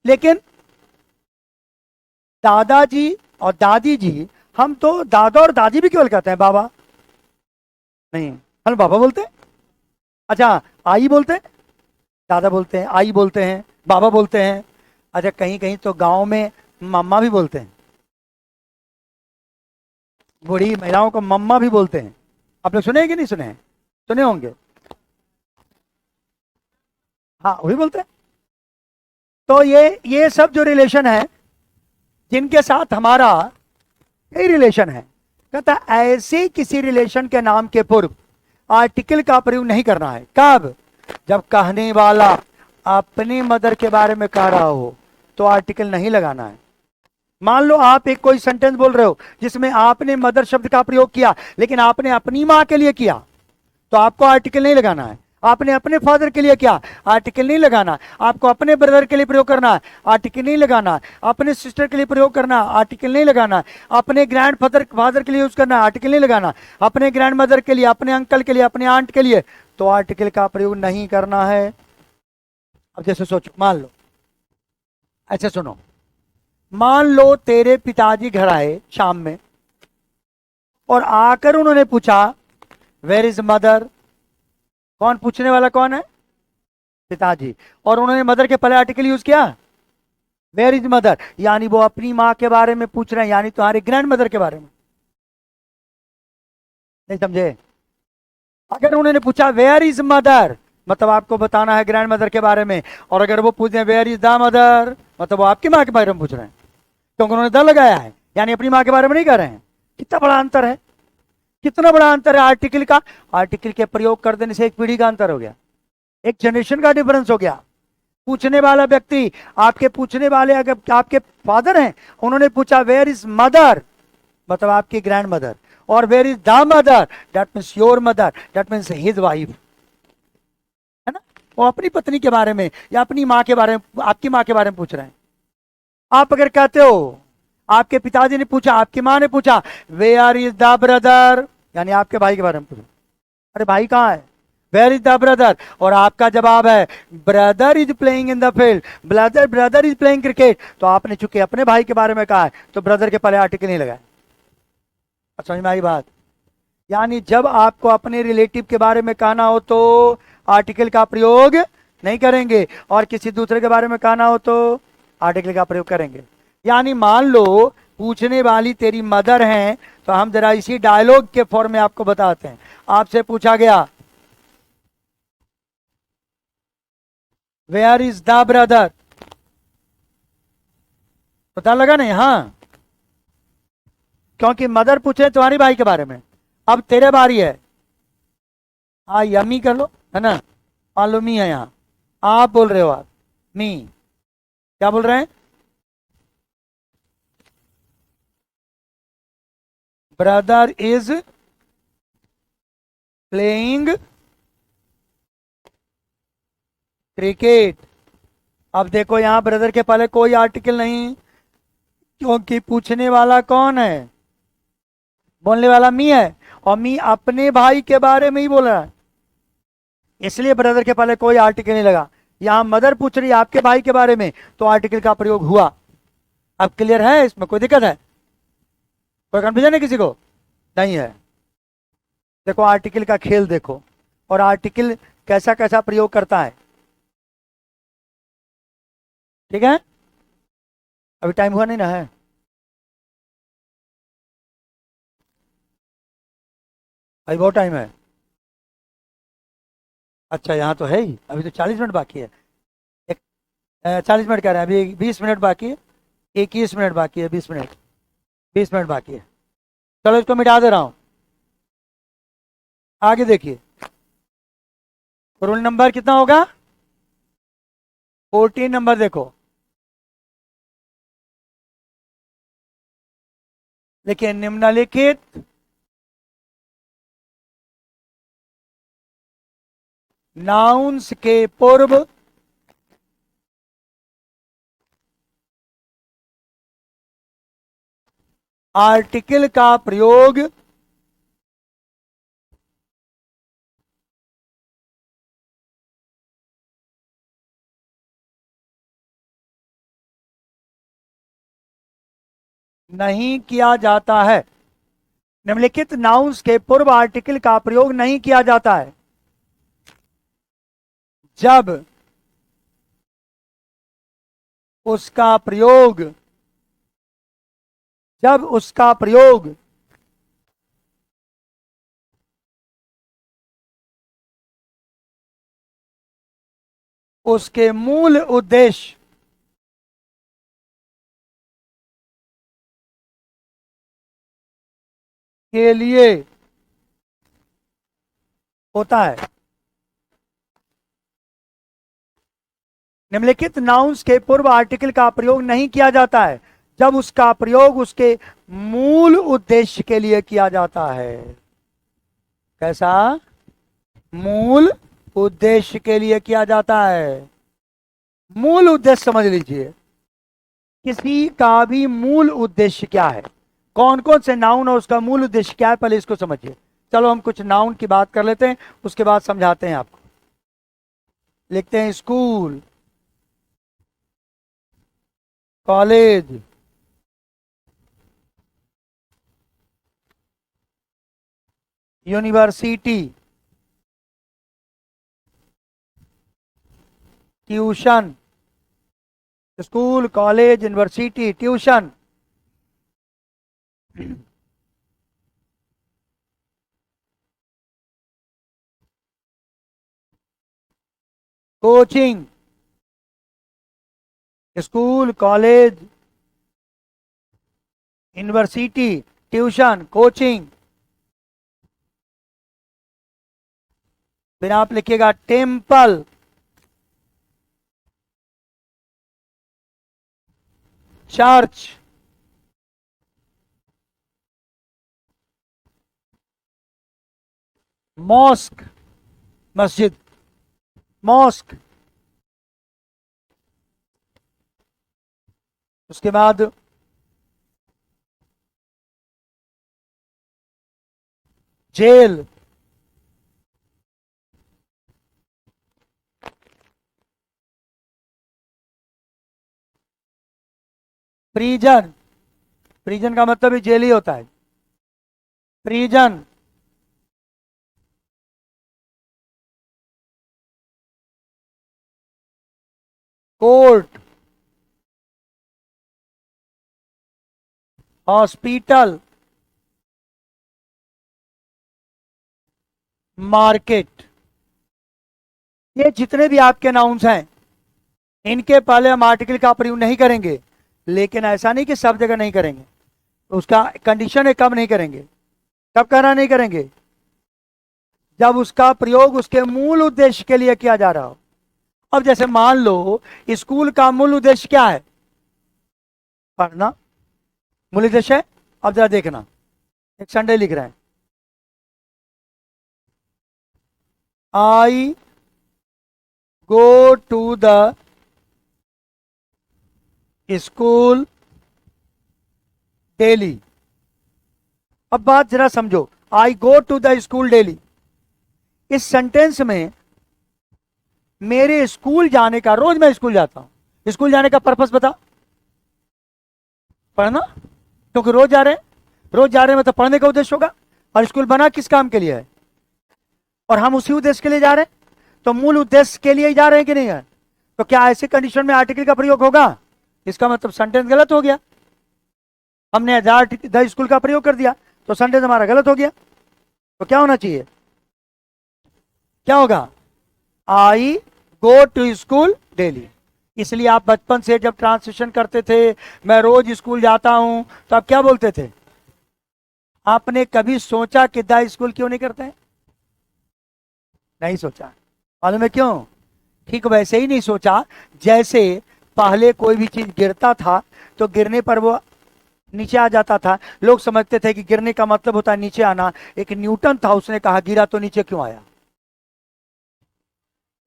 लेकिन दादाजी और दादी जी, हम तो दादा और दादी भी केवल कहते हैं, बाबा नहीं, हम बाबा बोलते हैं। अच्छा, आई बोलते हैं, दादा बोलते हैं, आई बोलते हैं, बाबा बोलते हैं। अच्छा, कहीं कहीं तो गांव में मम्मा भी बोलते हैं, बूढ़ी महिलाओं को मम्मा भी बोलते हैं। आप लोग सुने हैं कि नहीं सुने हैं? सुने होंगे, हाँ वही बोलते हैं। तो ये सब जो रिलेशन है जिनके साथ हमारा यही रिलेशन है, कहता ऐसे किसी रिलेशन के नाम के पूर्व आर्टिकल का प्रयोग नहीं करना है। कब? जब कहने वाला अपनी मदर के बारे में कह रहा हो तो आर्टिकल नहीं लगाना है। मान लो आप एक कोई सेंटेंस बोल रहे हो जिसमें आपने मदर शब्द का प्रयोग किया, लेकिन आपने अपनी मां के लिए किया तो आपको आर्टिकल नहीं लगाना है। आपने अपने फादर के लिए किया, आर्टिकल नहीं लगाना। आपको अपने ब्रदर के लिए प्रयोग करना है, आर्टिकल नहीं लगाना। अपने सिस्टर के लिए प्रयोग करना, आर्टिकल नहीं लगाना। अपने ग्रैंड फादर के लिए यूज करना, आर्टिकल नहीं लगाना। अपने ग्रैंड मदर के लिए, अपने अंकल के लिए, अपने आंट के लिए तो आर्टिकल का प्रयोग नहीं करना है। अब जैसे सोचो, मान लो, ऐसे सुनो, मान लो तेरे पिताजी घर आए शाम में और आकर उन्होंने पूछा वेयर इज मदर। कौन पूछने वाला? कौन है? पिताजी। और उन्होंने मदर के पहले आर्टिकल यूज किया, वेयर इज मदर, यानी वो अपनी मां के बारे में पूछ रहे हैं, यानी तुम्हारे ग्रैंड मदर के बारे में। नहीं समझे? अगर उन्होंने पूछा वेयर इज मदर, मतलब आपको बताना है ग्रैंड मदर के बारे में। और अगर वो पूछ रहे वेयर इज द मदर, मतलब वो आपकी मां के बारे में पूछ रहे हैं, क्योंकि उन्होंने द लगाया है, यानी अपनी मां के बारे में नहीं कह रहे हैं। कितना बड़ा अंतर है, कितना बड़ा अंतर है आर्टिकल का। आर्टिकल के प्रयोग कर देने से एक पीढ़ी का अंतर हो गया, एक जनरेशन का डिफरेंस हो गया। पूछने वाला व्यक्ति, आपके पूछने वाले अगर आपके फादर हैं, उन्होंने पूछा वेयर इज मदर, मतलब आपकी ग्रैंड मदर। और where is the mother, that means your mother, that means his wife, है ना। वो अपनी पत्नी के बारे में या अपनी माँ के बारे में, आपकी माँ के बारे में पूछ रहे हैं। आप अगर कहते हो, आपके पिताजी ने पूछा, आपकी माँ ने पूछा वेयर इज द ब्रदर, यानी आपके भाई के बारे में पूछा, अरे भाई कहाँ है, वेयर इज द ब्रदर, और आपका जवाब है brother is playing in the field, brother is playing cricket, तो आपने चूंकि अपने भाई के बारे में कहा है तो ब्रदर के पहले आर्टिकल नहीं लगाए। समझ में आई बात? यानी जब आपको अपने रिलेटिव के बारे में कहना हो तो आर्टिकल का प्रयोग नहीं करेंगे, और किसी दूसरे के बारे में कहना हो तो आर्टिकल का प्रयोग करेंगे। यानी मान लो पूछने वाली तेरी मदर हैं, तो हम जरा इसी डायलॉग के फॉर्म में आपको बताते हैं। आपसे पूछा गया वेयर इज द ब्रदर, पता लगा नहीं? हाँ, क्योंकि मदर पूछे तुम्हारी भाई के बारे में। अब तेरे बारी है, हाँ यमी कर लो, है ना। मान लो मी है यहाँ, आप बोल रहे हो, आप मी क्या बोल रहे हैं? Brother is playing cricket. अब देखो यहां ब्रदर के पहले कोई आर्टिकल नहीं, क्योंकि पूछने वाला कौन है? बोलने वाला मी है, और मी अपने भाई के बारे में ही बोल रहा है, इसलिए ब्रदर के पहले कोई आर्टिकल नहीं लगा। यहां मदर पूछ रही है आपके भाई के बारे में, तो आर्टिकल का प्रयोग हुआ। अब क्लियर है? इसमें कोई दिक्कत है? कोई कंफ्यूजन है किसी को? नहीं है। देखो आर्टिकल का खेल देखो, और आर्टिकल कैसा कैसा प्रयोग करता है। ठीक है, अभी टाइम हुआ नहीं ना है? अभी बहुत टाइम है। अच्छा यहाँ तो है ही, अभी तो 40 मिनट बाकी है। एक 40 मिनट कह रहे हैं, अभी 20 मिनट बाकी है, 21 मिनट बाकी है, 20 मिनट, 20 मिनट बाकी है। चलो इसको मिटा दे रहा हूं। आगे देखिए, रोल नंबर कितना होगा? 14 नंबर देखो। देखिए, निम्नलिखित नाउन्स के पूर्व आर्टिकल का प्रयोग नहीं किया जाता है। निम्नलिखित नाउन्स के पूर्व आर्टिकल का प्रयोग नहीं किया जाता है जब उसका प्रयोग जब उसका प्रयोग उसके मूल उद्देश्य के लिए होता है। निम्नलिखित नाउन्स के पूर्व आर्टिकल का प्रयोग नहीं किया जाता है जब उसका प्रयोग उसके मूल उद्देश्य के लिए किया जाता है। कैसा? मूल उद्देश्य के लिए किया जाता है। मूल उद्देश्य समझ लीजिए, किसी का भी मूल उद्देश्य क्या है, कौन कौन से नाउन और उसका मूल उद्देश्य क्या है, पहले इसको समझिए। चलो हम कुछ नाउन की बात कर लेते हैं, उसके बाद समझाते हैं आपको। लिखते हैं school, college, university, tuition. School, college, university, tuition. Coaching, school, college, university, tuition, coaching. फिर आप लिखिएगा टेम्पल, चर्च, मॉस्क, मस्जिद, मॉस्क। उसके बाद जेल, प्रिजन। प्रिजन का मतलब ही जेल ही होता है। Prison, court, hospital, market. ये जितने भी आपके नाउन्स हैं, इनके पहले हम आर्टिकल का प्रयोग नहीं करेंगे, लेकिन ऐसा नहीं कि सब जगह नहीं करेंगे। उसका कंडीशन है कब नहीं करेंगे। कब करना नहीं करेंगे? जब उसका प्रयोग उसके मूल उद्देश्य के लिए किया जा रहा हो। अब जैसे मान लो स्कूल का मूल उद्देश्य क्या है? पढ़ना मूल उद्देश्य है। अब जरा देखना, एक संडे लिख रहे हैं, I go to the school daily. अब बात जरा समझो, I go to the school daily, इस सेंटेंस में मेरे स्कूल जाने का, रोज मैं स्कूल जाता हूं, स्कूल जाने का पर्पस बता। पढ़ना, क्योंकि रोज जा रहे हैं, रोज जा रहे हैं मतलब पढ़ने का उद्देश्य होगा। और स्कूल बना किस काम के लिए है? और हम उसी उद्देश्य के लिए जा रहे हैं, तो मूल उद्देश्य के लिए ही जा रहे हैं कि नहीं है? तो क्या ऐसी कंडीशन में आर्टिकल का प्रयोग होगा? इसका मतलब सेंटेंस गलत हो गया। हमने द स्कूल का प्रयोग कर दिया तो सेंटेंस हमारा गलत हो गया। तो क्या होना चाहिए? क्या होगा? आई गो टू स्कूल डेली। इसलिए आप बचपन से जब ट्रांसलेशन करते थे, मैं रोज स्कूल जाता हूं, तो आप क्या बोलते थे? आपने कभी सोचा कि द स्कूल क्यों नहीं करते हैं? नहीं सोचा। मालूम है क्यों? ठीक वैसे ही नहीं सोचा जैसे पहले कोई भी चीज गिरता था तो गिरने पर वो नीचे आ जाता था। लोग समझते थे कि गिरने का मतलब होता है नीचे आना। एक न्यूटन था, उसने कहा गिरा तो नीचे क्यों आया।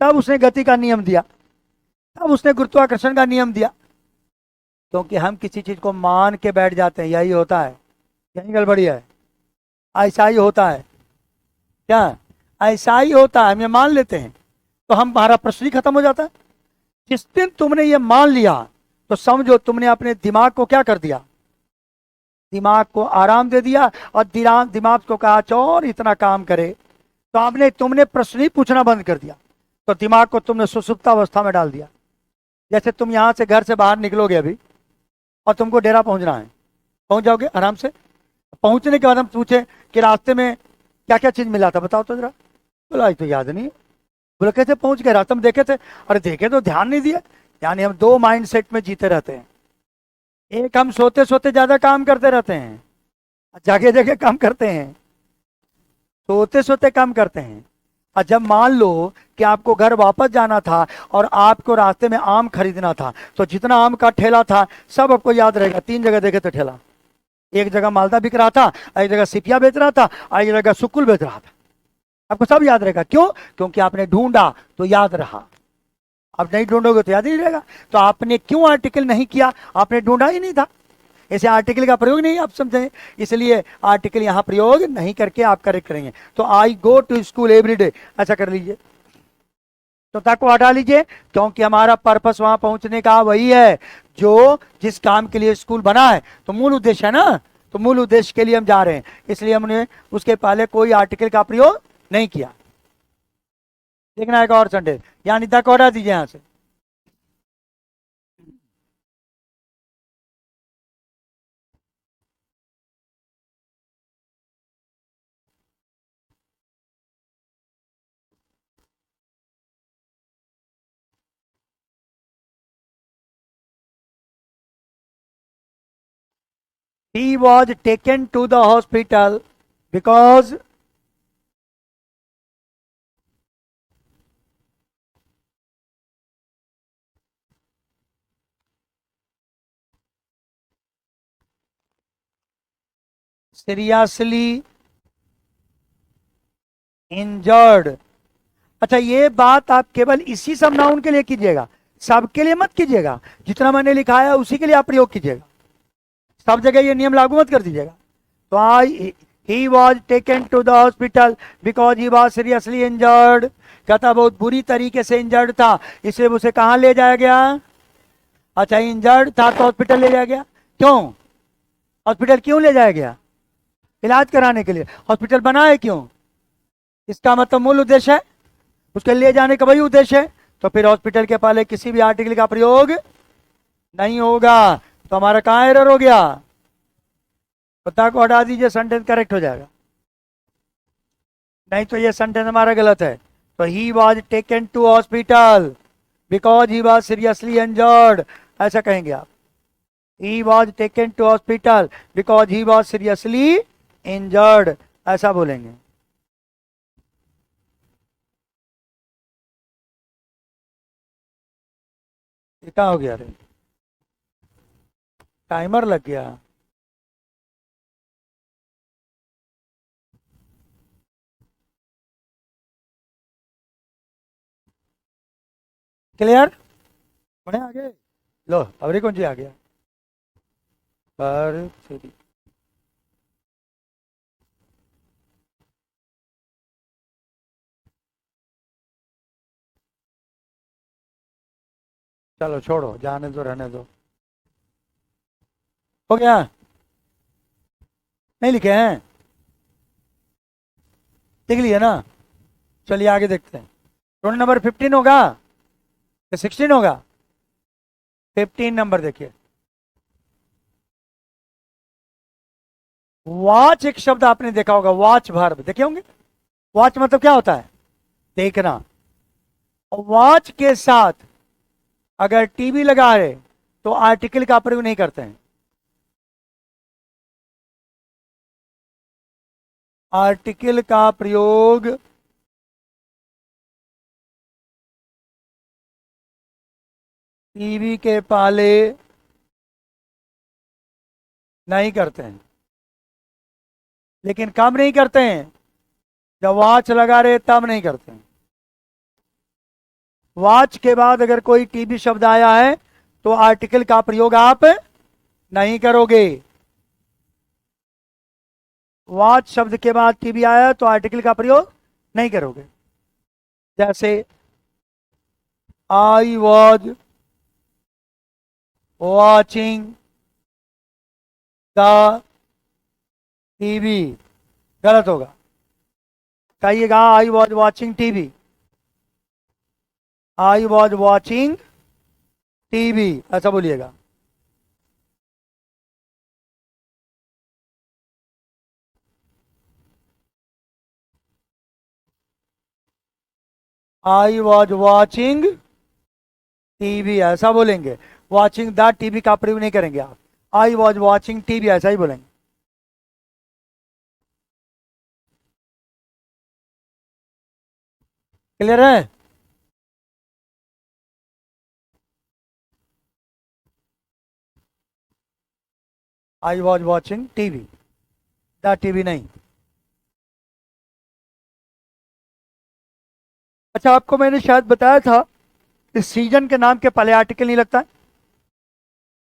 तब उसने गति का नियम दिया, तब उसने गुरुत्वाकर्षण का नियम दिया। क्योंकि हम किसी चीज को मान के बैठ जाते हैं, यही होता है। यही गड़बड़ी है। ऐसा ही होता है। क्या? ऐसा ही होता है, हम ये मान लेते हैं तो हमारा प्रश्न ही खत्म हो जाता है। जिस दिन तुमने ये मान लिया तो समझो तुमने अपने दिमाग को क्या कर दिया, दिमाग को आराम दे दिया। और दिमाग को कहा चोर इतना काम करे, तो आपने तुमने प्रश्न ही पूछना बंद कर दिया। तो दिमाग को तुमने सुसुप्तावस्था में डाल दिया। जैसे तुम यहां से घर से बाहर निकलोगे अभी और तुमको डेरा पहुंचना है, पहुंच जाओगे आराम से। पहुंचने के बाद हम पूछे कि रास्ते में क्या क्या चीज मिला था बताओ तो जरा। बोला आज तो याद नहीं है। बोले कैसे पहुंच गए, रास्ते में देखे थे? अरे देखे तो ध्यान नहीं दिया। यानी हम दो माइंड सेट में जीते रहते हैं। एक हम सोते सोते ज्यादा काम करते रहते हैं, जागे जागे काम करते हैं, सोते सोते काम करते हैं। और जब मान लो कि आपको घर वापस जाना था और आपको रास्ते में आम खरीदना था, तो जितना आम का ठेला था सब आपको याद रहेगा। तीन जगह देखे थे ठेला, एक जगह मालदा बिक रहा था, एक जगह सिपिया बेच रहा था, और एक जगह सुकुल बेच रहा था। आपको सब याद रहेगा। क्यों? क्योंकि आपने ढूंढा तो याद रहा। आप नहीं ढूंढोगे तो याद ही नहीं रहेगा। तो आपने क्यों आर्टिकल नहीं किया? आपने ढूंढा ही नहीं था। ऐसे आर्टिकल का प्रयोग नहीं आप समझे, इसलिए आर्टिकल यहां प्रयोग नहीं करके आप करेक्ट करेंगे। तो I go to school every day, ऐसा कर लीजिए। तो तक को हटा लीजिए, क्योंकि हमारा पर्पस वहां पहुंचने का वही है जो जिस काम के लिए स्कूल बना है। तो मूल उद्देश्य है ना, तो मूल उद्देश्य के लिए हम जा रहे हैं, इसलिए हमने उसके पहले कोई आर्टिकल का प्रयोग नहीं किया। देखना है एक और संडे, यानी तक हटा दीजिए यहां से। He was taken to the hospital because seriously injured। अच्छा, ये बात आप केवल इसी सब नाउन के लिए कीजिएगा, सबके लिए मत कीजिएगा। जितना मैंने लिखा है उसी के लिए आप प्रयोग कीजिएगा, सब जगह ये नियम लागू मत कर दीजिएगा। तो I he was taken to the hospital because he was seriously injured. कहता बहुत बुरी तरीके से इंजर्ड था, इसलिए उसे कहाँ ले जाया गया? अच्छा, इंजर्ड था तो हॉस्पिटल ले जाया गया। क्यों हॉस्पिटल क्यों ले जाया गया? इलाज कराने के लिए। हॉस्पिटल बना है क्यों? इसका मतलब मूल उद्देश्य है, उसके ले जाने का वही उद्देश्य है। तो फिर हॉस्पिटल के पहले किसी भी आर्टिकल का प्रयोग नहीं होगा। तो हमारा कहाँ एरर हो गया? पता को हटा दीजिए, सेंटेंस करेक्ट हो जाएगा। नहीं तो ये सेंटेंस हमारा गलत है। तो he was taken to hospital because he was seriously injured, ऐसा कहेंगे आप। He was taken to hospital because he was seriously injured, ऐसा बोलेंगे। क्या हो गया रे? टाइमर लग गया। क्लियर? बढ़े आगे। लो अवरी कौन जी आ गया पर चलो छोड़ो, जाने दो, रहने दो। हो गया? नहीं लिखे हैं? लिख लिए ना? चलिए आगे देखते हैं। रोल नंबर 15 होगा या 16 होगा? 15 नंबर देखिए। वॉच एक शब्द आपने देखा होगा, वॉच वर्ब देखे होंगे। वॉच मतलब क्या होता है? देखना। और वॉच के साथ अगर टीवी लगा है तो आर्टिकल का प्रयोग नहीं करते हैं। आर्टिकल का प्रयोग टीवी के पहले नहीं करते हैं। लेकिन कब नहीं करते हैं? जब वॉच लगा रहे तब नहीं करते हैं। वॉच के बाद अगर कोई टीवी शब्द आया है तो आर्टिकल का प्रयोग आप नहीं करोगे। वॉच शब्द के बाद टीवी आया तो आर्टिकल का प्रयोग नहीं करोगे। जैसे I was watching the TV, गलत होगा। कहिएगा I was watching TV, I was watching TV, ऐसा बोलिएगा। आई वॉज वॉचिंग टीवी ऐसा बोलेंगे। वॉचिंग द टीवी का प्रयोग नहीं करेंगे आप। आई वॉज वॉचिंग टीवी ऐसा ही बोलेंगे। क्लियर है? I was watching TV, the TV नहीं। अच्छा, आपको मैंने शायद बताया था इस सीजन के नाम के पहले आर्टिकल नहीं लगता है,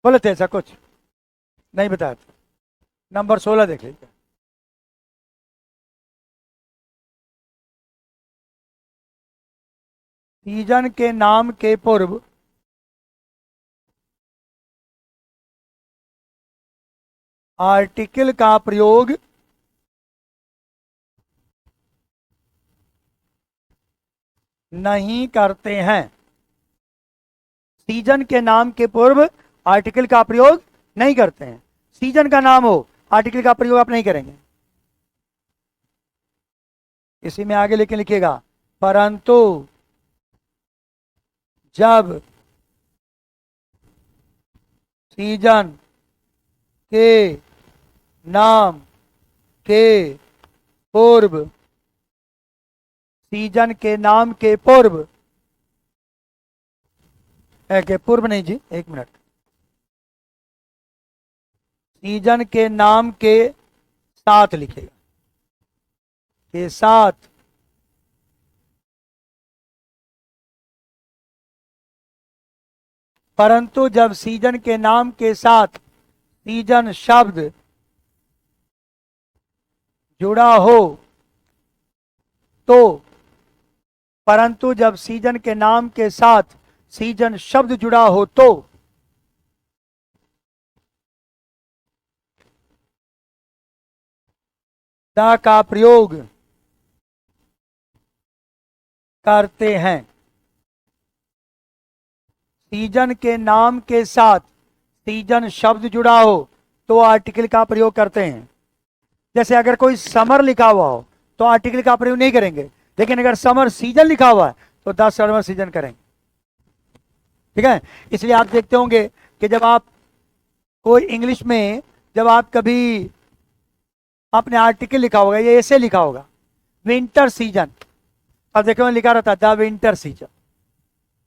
बोले थे ऐसा कुछ? नहीं बताया था। नंबर 16 देख लीजिए। सीजन के नाम के पूर्व आर्टिकल का प्रयोग नहीं करते हैं। सीजन के नाम के पूर्व आर्टिकल का प्रयोग नहीं करते हैं। सीजन का नाम हो, आर्टिकल का प्रयोग आप नहीं करेंगे। इसी में आगे लेके लिखिएगा, परंतु जब सीजन के नाम के पूर्व, सीजन के नाम के पूर्व, के पूर्व नहीं जी, एक मिनट, सीजन के नाम के साथ लिखेगा, के साथ परंतु जब सीजन के नाम के साथ सीजन शब्द जुड़ा हो तो, परंतु जब सीजन के नाम के साथ सीजन शब्द जुड़ा हो तो द का प्रयोग करते हैं। सीजन के नाम के साथ सीजन शब्द जुड़ा हो तो आर्टिकल का प्रयोग करते हैं। जैसे अगर कोई समर लिखा हुआ हो तो आर्टिकल का प्रयोग नहीं करेंगे, लेकिन अगर समर सीजन लिखा हुआ है तो 10 समर सीजन करेंगे। ठीक है? इसलिए आप देखते होंगे कि जब आप कोई इंग्लिश में, जब आप कभी आपने आर्टिकल लिखा होगा, ये ऐसे लिखा होगा विंटर सीजन, अब देखो लिखा रहता द विंटर सीजन,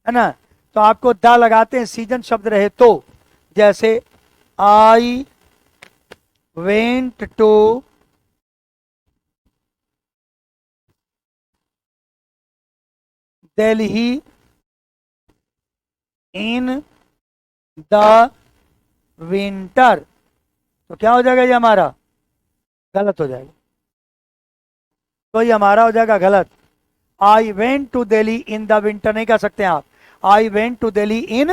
है ना? तो आपको द लगाते हैं सीजन शब्द रहे तो। जैसे I went to Delhi in the winter, तो क्या हो जाएगा? ये हमारा गलत हो जाएगा। तो ये हमारा हो जाएगा गलत। I went to Delhi in the winter नहीं कह सकते आप, I went to Delhi in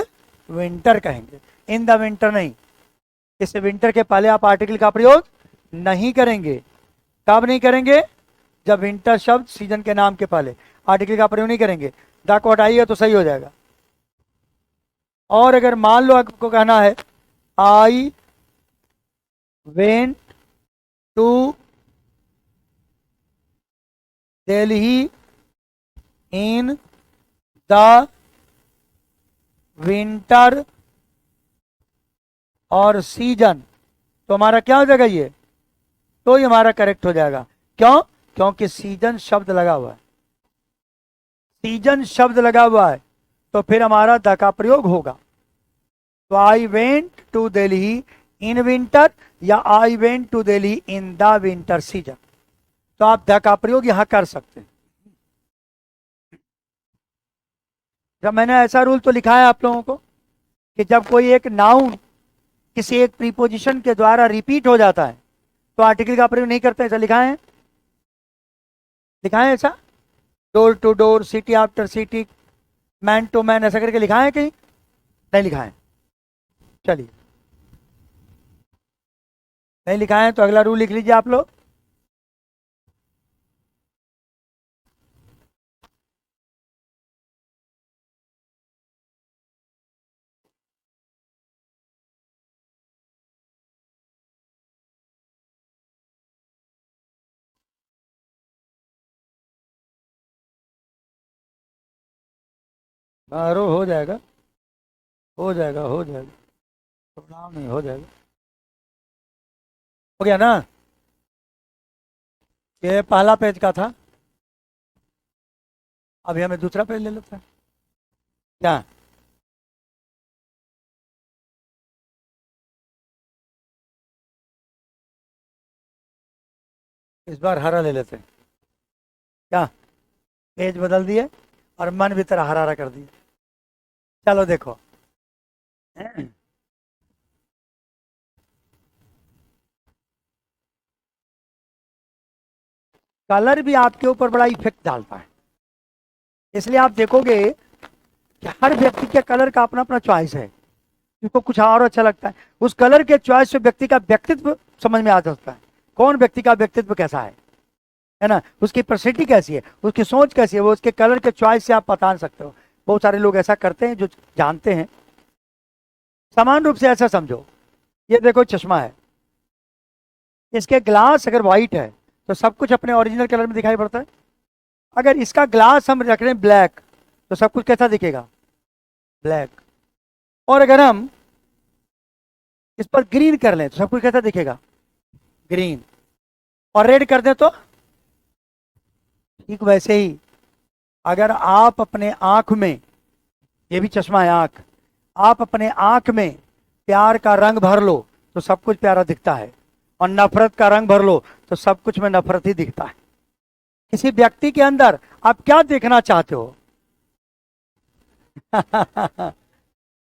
winter कहेंगे, इन द विंटर नहीं। इस विंटर के पहले आप आर्टिकल का प्रयोग नहीं करेंगे। कब नहीं करेंगे? जब विंटर शब्द सीजन के नाम के पहले, आर्टिकल का प्रयोग नहीं करेंगे। द को हटाइएगा तो सही हो जाएगा। और अगर मान लो आपको कहना है I went to Delhi in the winter और सीजन, तो हमारा क्या हो जाएगा? ये तो ये हमारा करेक्ट हो जाएगा। क्यों? क्योंकि सीजन शब्द लगा हुआ है, सीजन शब्द लगा हुआ है, तो फिर हमारा द का प्रयोग होगा। तो I went to Delhi in winter या I went to Delhi in the winter season, तो आप द का प्रयोग यहां कर सकते हैं। जब मैंने ऐसा रूल तो लिखा है आप लोगों को कि जब कोई एक नाउन किसी एक प्रीपोजिशन के द्वारा रिपीट हो जाता है तो आर्टिकल का प्रयोग नहीं करते, ऐसा लिखा है, लिखा है ऐसा, door to door, city after city, man to man, ऐसा करके लिखा है कहीं? नहीं लिखा है। चलिए, नहीं लिखा है तो अगला रूल लिख लीजिए आप लोग। हो जाएगा, हो जाएगा, हो जाएगा, प्रॉब्लम नहीं, हो जाएगा। हो गया ना? ये पहला पेज का था, अभी हमें दूसरा पेज ले लेते हैं क्या? इस बार हरा ले लेते हैं क्या? पेज बदल दिए और मन भी तरह हरा हरा कर दिए। चलो देखो, कलर भी आपके ऊपर बड़ा इफेक्ट डालता है, इसलिए आप देखोगे कि हर व्यक्ति के कलर का अपना अपना चॉइस है, जिसको कुछ और अच्छा लगता है, उस कलर के चॉइस से व्यक्ति का व्यक्तित्व समझ में आ सकता है, कौन व्यक्ति का व्यक्तित्व कैसा है ना, उसकी पर्सनैलिटी कैसी है, उसकी सोच कैसी है, वो उसके कलर के चॉइस से आप पहचान सकते हो। बहुत सारे लोग ऐसा करते हैं जो जानते हैं। समान रूप से ऐसा समझो, ये देखो चश्मा है, इसके ग्लास अगर व्हाइट है तो सब कुछ अपने ओरिजिनल कलर में दिखाई पड़ता है। अगर इसका ग्लास हम रख रहे हैं ब्लैक तो सब कुछ कैसा दिखेगा? ब्लैक। और अगर हम इस पर ग्रीन कर लें तो सब कुछ कैसा दिखेगा? ग्रीन। और रेड कर दें तो ठीक वैसे ही, अगर आप अपने आंख में, ये भी चश्मा है आंख, आप अपने आंख में प्यार का रंग भर लो तो सब कुछ प्यारा दिखता है, और नफरत का रंग भर लो तो सब कुछ में नफरत ही दिखता है। किसी व्यक्ति के अंदर आप क्या देखना चाहते हो?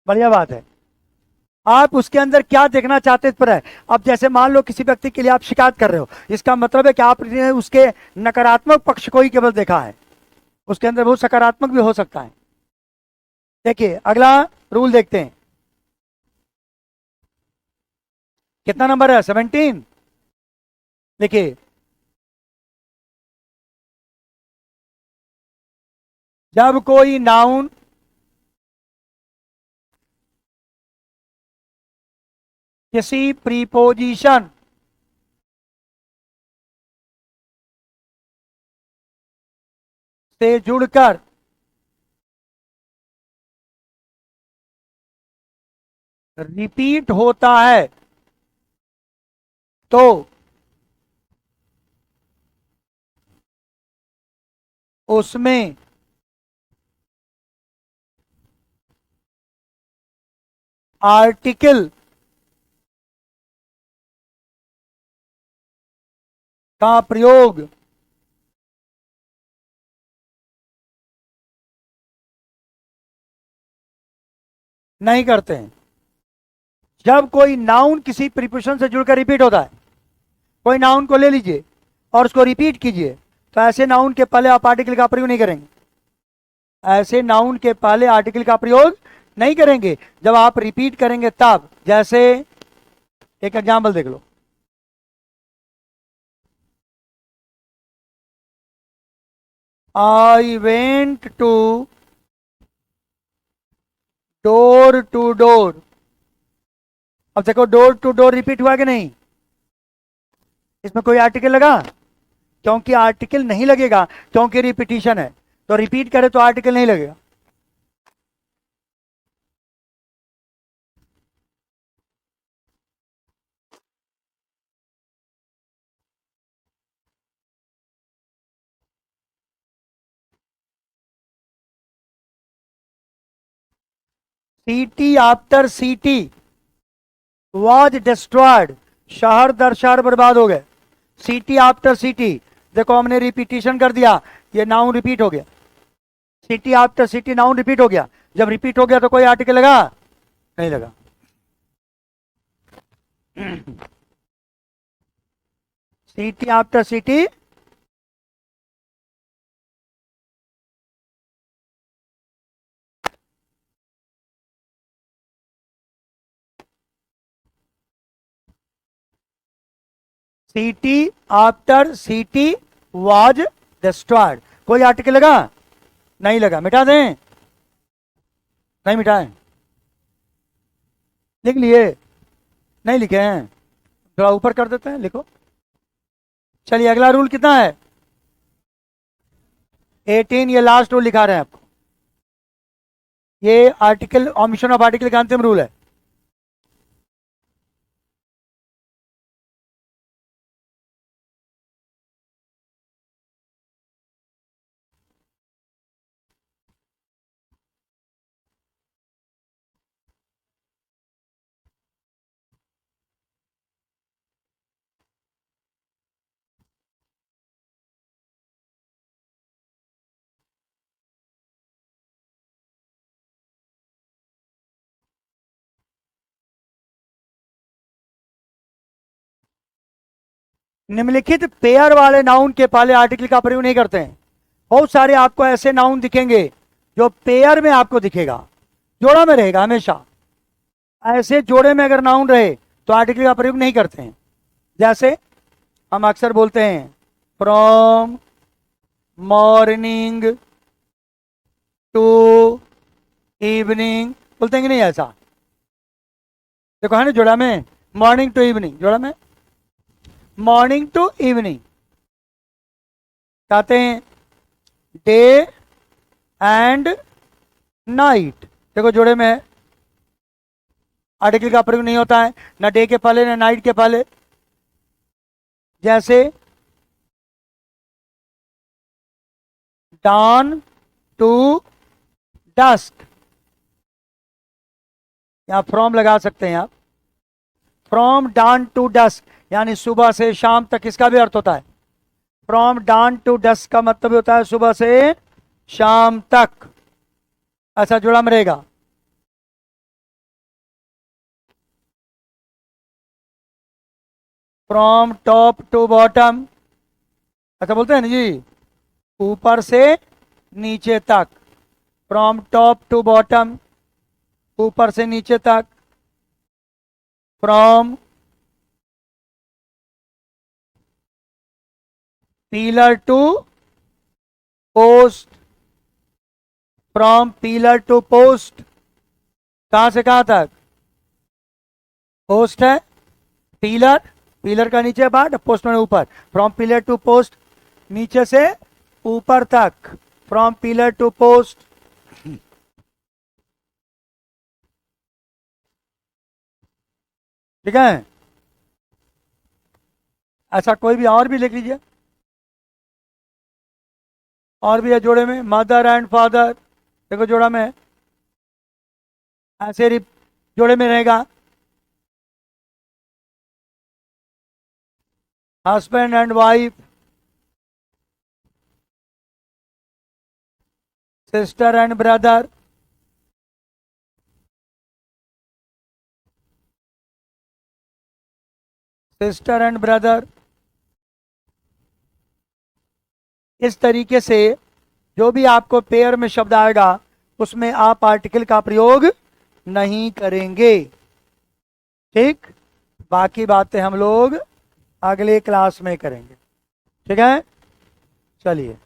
बढ़िया बात है, आप उसके अंदर क्या देखना चाहते हैं इस पर है। अब जैसे मान लो किसी व्यक्ति के लिए आप शिकायत कर रहे हो, इसका मतलब है कि आपने उसके नकारात्मक पक्ष को ही केवल देखा है, उसके अंदर बहुत सकारात्मक भी हो सकता है। देखिए अगला रूल देखते हैं, कितना नंबर है? 17। देखिए, जब कोई नाउन किसी प्रीपोजिशन से जुड़कर रिपीट होता है तो उसमें आर्टिकल का प्रयोग नहीं करते हैं। जब कोई नाउन किसी प्रीपोजिशन से जुड़कर रिपीट होता है, कोई नाउन को ले लीजिए और उसको रिपीट कीजिए, तो ऐसे नाउन के पहले आप आर्टिकल का प्रयोग नहीं करेंगे, ऐसे नाउन के पहले आर्टिकल का प्रयोग नहीं करेंगे। जब आप रिपीट करेंगे तब, जैसे एक एग्जाम्पल देख लो, I went to door to door. अब देखो डोर टू डोर रिपीट हुआ कि नहीं? इसमें कोई आर्टिकल लगा? क्योंकि आर्टिकल नहीं लगेगा, क्योंकि रिपीटिशन है, तो रिपीट करे तो आर्टिकल नहीं लगेगा। City after city was destroyed, शहर दर शहर बर्बाद हो गए। सिटी आफ्टर सिटी, देखो हमने रिपीटिशन कर दिया, ये नाउन रिपीट हो गया। City after city noun repeat हो गया, जब रिपीट हो गया तो कोई आर्टिकल लगा नहीं लगा। City after city city after city was destroyed, कोई आर्टिकल लगा नहीं लगा, मिटा दें नहीं मिटाएं, लिख लिए नहीं लिखे हैं, थोड़ा ऊपर कर देते हैं, लिखो। चलिए अगला रूल कितना है, 18, ये लास्ट रूल लिखा रहे हैं आपको, ये आर्टिकल ओमिशन ऑफ आर्टिकल का अंतिम रूल है। निम्नलिखित पेयर वाले नाउन के पहले आर्टिकल का प्रयोग नहीं करते हैं। बहुत सारे आपको ऐसे नाउन दिखेंगे जो पेयर में आपको दिखेगा, जोड़ा में रहेगा हमेशा। ऐसे जोड़े में अगर नाउन रहे तो आर्टिकल का प्रयोग नहीं करते हैं। जैसे हम अक्सर बोलते हैं फ्रॉम मॉर्निंग टू इवनिंग, बोलते हैं कि नहीं ऐसा, देखो है ना जोड़ा में, मॉर्निंग टू इवनिंग, जोड़ा में मॉर्निंग टू इवनिंग। कहते हैं डे एंड नाइट, देखो जोड़े में है, आर्टिकल का प्रयोग नहीं होता है ना डे के पहले ना नाइट के पहले। जैसे डॉन टू डस्क, यहां फ्रॉम लगा सकते हैं आप, फ्रॉम डॉन टू डस्क यानी सुबह से शाम तक, इसका भी अर्थ होता है। फ्रॉम डॉन टू डस्क का मतलब होता है सुबह से शाम तक, ऐसा जुड़ा में रहेगा। फ्रॉम टॉप टू बॉटम, ऐसा बोलते हैं ना जी, ऊपर से नीचे तक। फ्रॉम टॉप टू बॉटम, ऊपर से नीचे तक। From pillar to post, from pillar to post, कहां से कहां तक, पोस्ट है पिलर, पिलर का नीचे पार्ट, पोस्ट में ऊपर। फ्रॉम पिलर टू पोस्ट, नीचे से ऊपर तक, फ्रॉम पिलर टू पोस्ट। ठीक है, ऐसा कोई भी और भी लिख लीजिए, और भी है जोड़े में, मदर एंड फादर, देखो जोड़ा में है, ऐसे जोड़े में रहेगा। Husband and wife, sister and brother, sister and brother. इस तरीके से जो भी आपको पेयर में शब्द आएगा उसमें आप आर्टिकल का प्रयोग नहीं करेंगे। ठीक, बाकी बातें हम लोग अगले क्लास में करेंगे। ठीक है, चलिए।